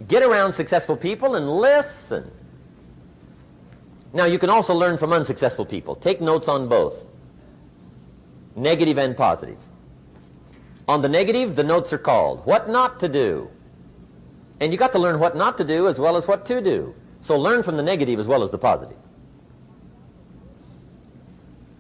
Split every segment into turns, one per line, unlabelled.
Get around successful people and listen. Now, you can also learn from unsuccessful people. Take notes on both, negative and positive. On the negative, the notes are called what not to do. And you got to learn what not to do as well as what to do. So learn from the negative as well as the positive.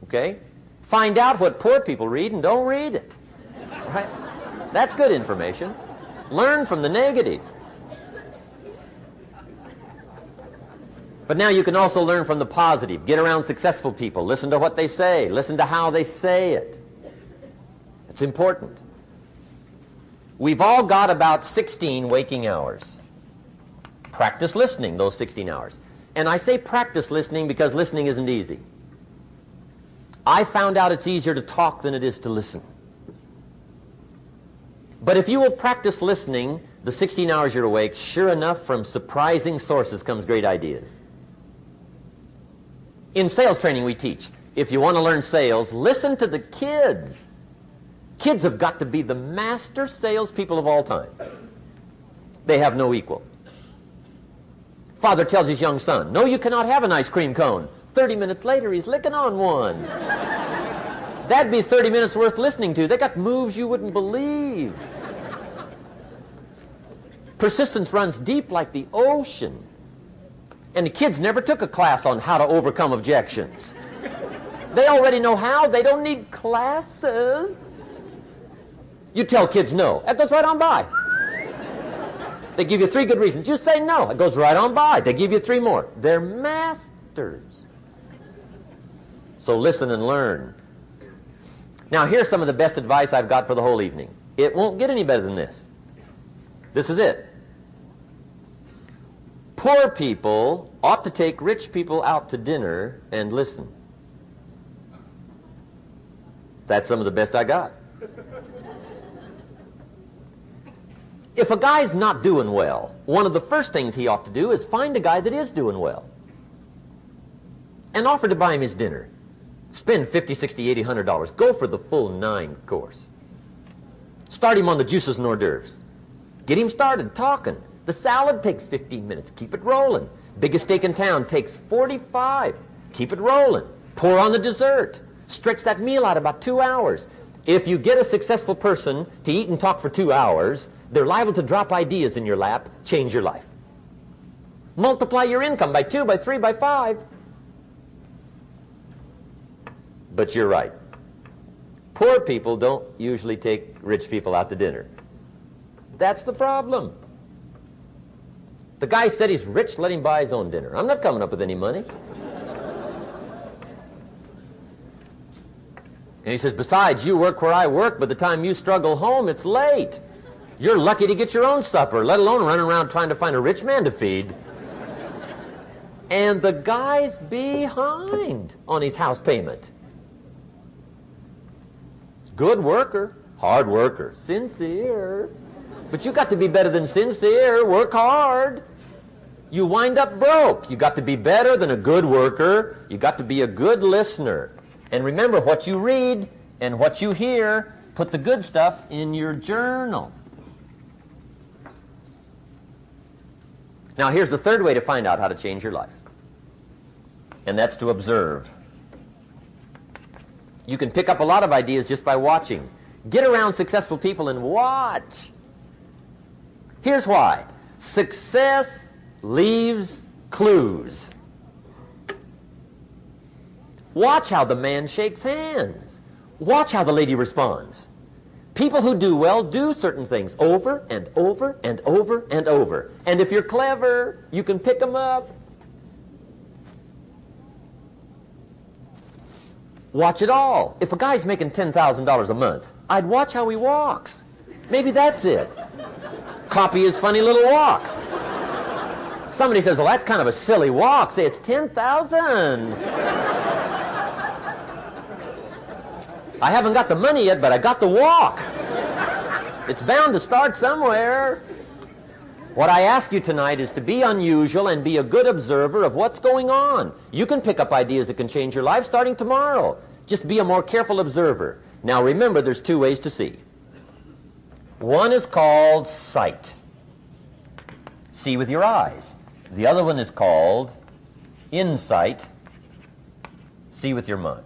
Okay? Find out what poor people read and don't read it. Right? That's good information. Learn from the negative. But now you can also learn from the positive. Get around successful people. Listen to what they say. Listen to how they say it. It's important. We've all got about 16 waking hours. Practice listening those 16 hours. And I say practice listening because listening isn't easy. I found out it's easier to talk than it is to listen. But if you will practice listening the 16 hours you're awake, sure enough, from surprising sources comes great ideas. In sales training we teach, if you want to learn sales, listen to the kids. Kids have got to be the master salespeople of all time. They have no equal. Father tells his young son, no, you cannot have an ice cream cone. 30 minutes later, he's licking on one. That'd be 30 minutes worth listening to. They got moves you wouldn't believe. Persistence runs deep like the ocean. And the kids never took a class on how to overcome objections. They already know how. They don't need classes. You tell kids no. That goes right on by. They give you 3 good reasons. You say no. It goes right on by. They give you 3 more. They're masters. So listen and learn. Now here's some of the best advice I've got for the whole evening. It won't get any better than this. This is it. Poor people ought to take rich people out to dinner and listen. That's some of the best I got. If a guy's not doing well, one of the first things he ought to do is find a guy that is doing well and offer to buy him his dinner. Spend $50, $60, $80, $100. Go for the full 9 course. Start him on the juices and hors d'oeuvres. Get him started talking. The salad takes 15 minutes. Keep it rolling. Biggest steak in town takes 45. Keep it rolling. Pour on the dessert. Stretch that meal out about 2 hours. If you get a successful person to eat and talk for 2 hours, they're liable to drop ideas in your lap, change your life. Multiply your income by 2, by 3, by 5. But you're right. Poor people don't usually take rich people out to dinner. That's the problem. The guy said he's rich, let him buy his own dinner. I'm not coming up with any money. And he says, besides, you work where I work. By the time you struggle home, it's late. You're lucky to get your own supper, let alone running around trying to find a rich man to feed. And the guy's behind on his house payment. Good worker, hard worker, sincere. But you got to be better than sincere. Work hard. You wind up broke. You got to be better than a good worker. You got to be a good listener. And remember, what you read and what you hear, put the good stuff in your journal. Now here's the third way to find out how to change your life. And that's to observe. You can pick up a lot of ideas just by watching. Get around successful people and watch. Here's why. Success leaves clues. Watch how the man shakes hands. Watch how the lady responds. People who do well do certain things over and over and over and over. And if you're clever, you can pick them up. Watch it all. If a guy's making $10,000 a month, I'd watch how he walks. Maybe that's it. Copy his funny little walk. Somebody says, well, that's kind of a silly walk. Say, it's 10,000. I haven't got the money yet, but I got the walk. It's bound to start somewhere. What I ask you tonight is to be unusual and be a good observer of what's going on. You can pick up ideas that can change your life starting tomorrow. Just be a more careful observer. Now remember, there's 2 ways to see. One is called sight. See with your eyes. The other one is called insight. See with your mind.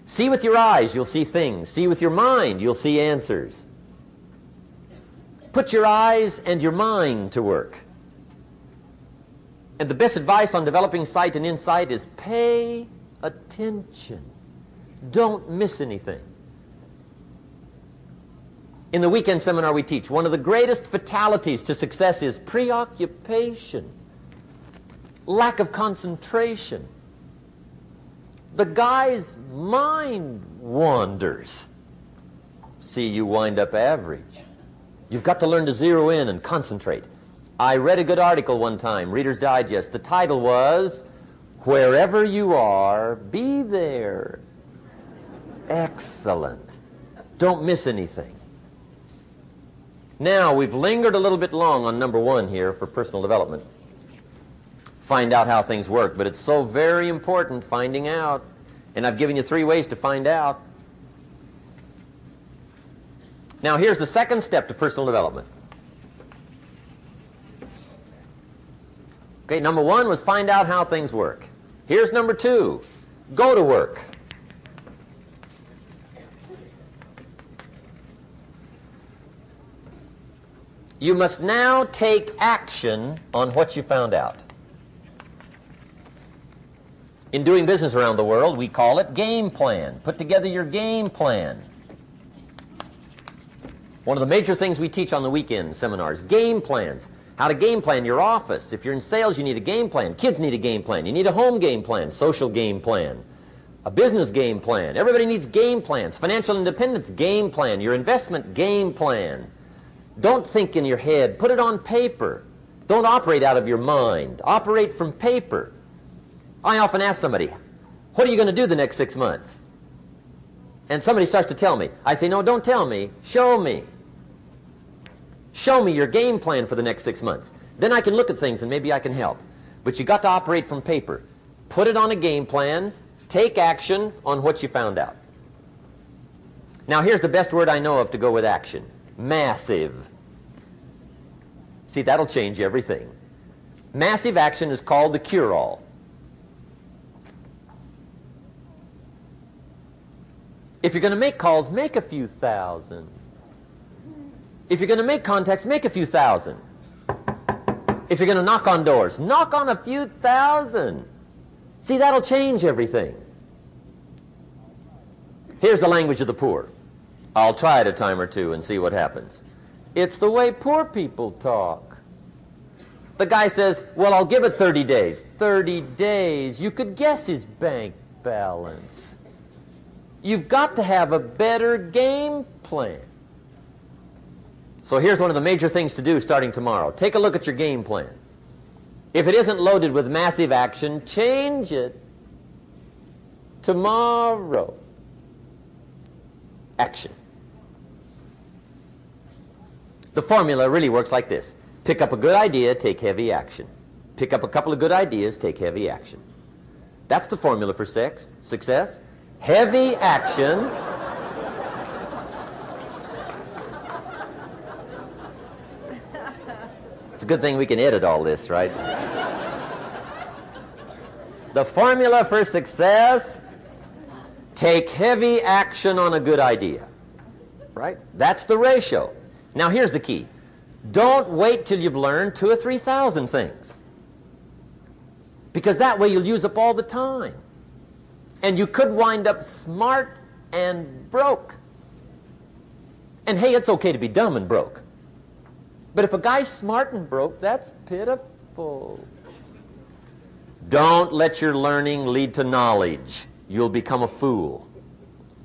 See with your eyes, you'll see things. See with your mind, you'll see answers. Put your eyes and your mind to work. And the best advice on developing sight and insight is pay attention. Don't miss anything. In the weekend seminar we teach, one of the greatest fatalities to success is preoccupation, lack of concentration. The guy's mind wanders. See, you wind up average. You've got to learn to zero in and concentrate. I read a good article one time, Reader's Digest. The title was, "Wherever you are, be there." Excellent. Don't miss anything. Now, we've lingered a little bit long on number one here for personal development. Find out how things work, but it's so very important finding out. And I've given you 3 ways to find out. Now, here's the second step to personal development. Okay, number 1 was find out how things work. Here's number 2, go to work. You must now take action on what you found out. In doing business around the world, we call it game plan. Put together your game plan. One of the major things we teach on the weekend seminars, game plans. How to game plan your office. If you're in sales, you need a game plan. Kids need a game plan. You need a home game plan, social game plan, a business game plan. Everybody needs game plans. Financial independence, game plan. Your investment, game plan. Don't think in your head. Put it on paper. Don't operate out of your mind. Operate from paper. I often ask somebody, what are you going to do the next 6 months? And somebody starts to tell me. I say, no, don't tell me. Show me. Show me your game plan for the next 6 months. Then I can look at things and maybe I can help. But you got to operate from paper. Put it on a game plan. Take action on what you found out. Now here's the best word I know of to go with action. Massive. See, that'll change everything. Massive action is called the cure-all. If you're going to make calls, make a few thousand. If you're going to make contacts, make a few thousand. If you're going to knock on doors, knock on a few thousand. See, that'll change everything. Here's the language of the poor. I'll try it a time or two and see what happens. It's the way poor people talk. The guy says, well, I'll give it 30 days. 30 days. You could guess his bank balance. You've got to have a better game plan. So here's one of the major things to do starting tomorrow. Take a look at your game plan. If it isn't loaded with massive action, change it tomorrow. Action. The formula really works like this. Pick up a good idea, take heavy action. Pick up a couple of good ideas, take heavy action. That's the formula for success. Heavy action. It's a good thing we can edit all this, right? The formula for success, take heavy action on a good idea, right? That's the ratio. Now here's the key. Don't wait till you've learned 2,000 or 3,000 things, because that way you'll use up all the time. And you could wind up smart and broke. And hey, it's okay to be dumb and broke. But if a guy's smart and broke, that's pitiful. Don't let your learning lead to knowledge. You'll become a fool.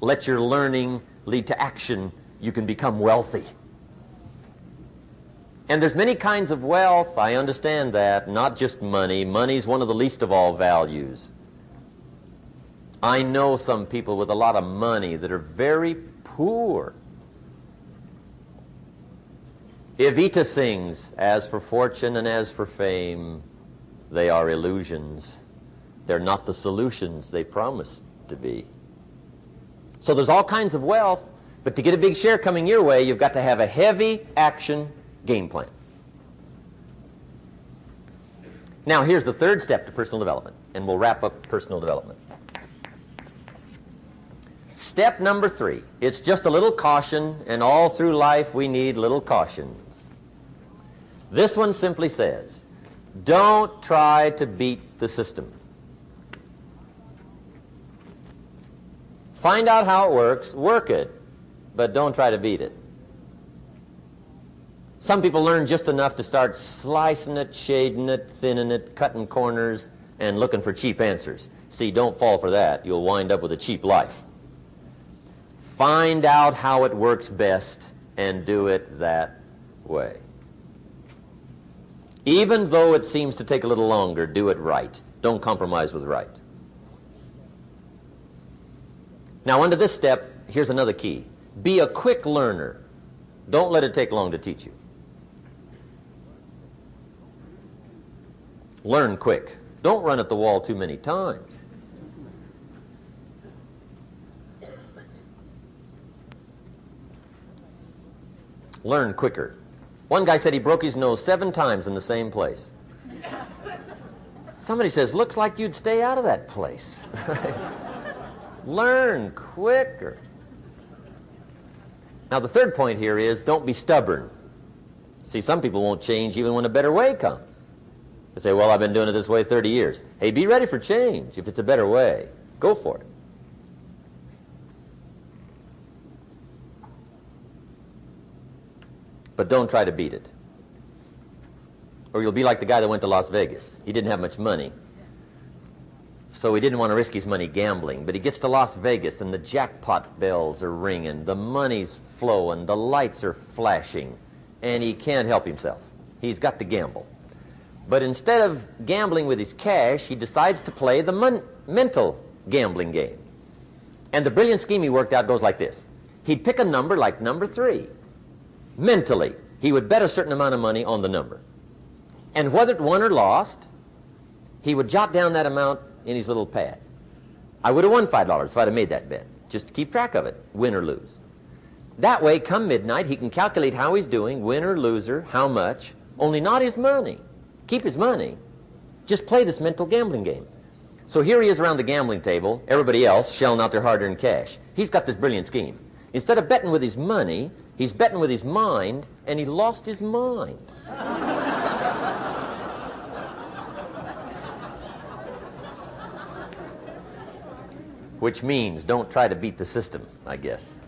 Let your learning lead to action. You can become wealthy. And there's many kinds of wealth. I understand that. Not just money. Money's one of the least of all values. I know some people with a lot of money that are very poor. Evita sings, as for fortune and as for fame, they are illusions. They're not the solutions they promised to be. So there's all kinds of wealth, But to get a big share coming your way, you've got to have a heavy action game plan. Now, here's the third step to personal development, and we'll wrap up personal development. Step number 3. It's just a little caution, and all through life we need little cautions. This one simply says, don't try to beat the system. Find out how it works, work it, but don't try to beat it. Some people learn just enough to start slicing it, shading it, thinning it, cutting corners, and looking for cheap answers. See, don't fall for that. You'll wind up with a cheap life. Find out how it works best and do it that way. Even though it seems to take a little longer, do it right. Don't compromise with right. Now, under this step, here's another key. Be a quick learner. Don't let it take long to teach you. Learn quick. Don't run at the wall too many times. Learn quicker. One guy said he broke his nose 7 times in the same place. Somebody says, looks like you'd stay out of that place. Learn quicker. Now, the third point here is don't be stubborn. See, some people won't change even when a better way comes. They say, well, I've been doing it this way 30 years. Hey, be ready for change. If it's a better way, go for it. But don't try to beat it. Or you'll be like the guy that went to Las Vegas. He didn't have much money, so he didn't want to risk his money gambling. But he gets to Las Vegas, and the jackpot bells are ringing, the money's flowing, the lights are flashing, and he can't help himself. He's got to gamble. But instead of gambling with his cash, he decides to play the mental gambling game. And the brilliant scheme he worked out goes like this. He'd pick a number like number 3. Mentally, he would bet a certain amount of money on the number. And whether it won or lost, he would jot down that amount in his little pad. I would have won $5 if I'd have made that bet, just to keep track of it, win or lose. That way, come midnight, he can calculate how he's doing, win or loser, how much, only not his money. Keep his money. Just play this mental gambling game. So here he is around the gambling table, everybody else shelling out their hard-earned cash. He's got this brilliant scheme. Instead of betting with his money, he's betting with his mind, and he lost his mind. Which means don't try to beat the system, I guess.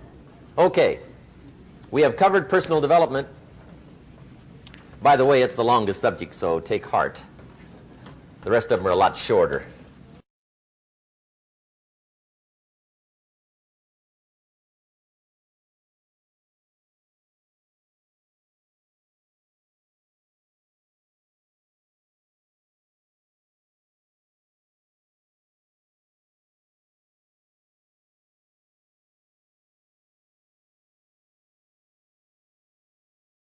Okay, we have covered personal development. By the way, it's the longest subject, so take heart. The rest of them are a lot shorter.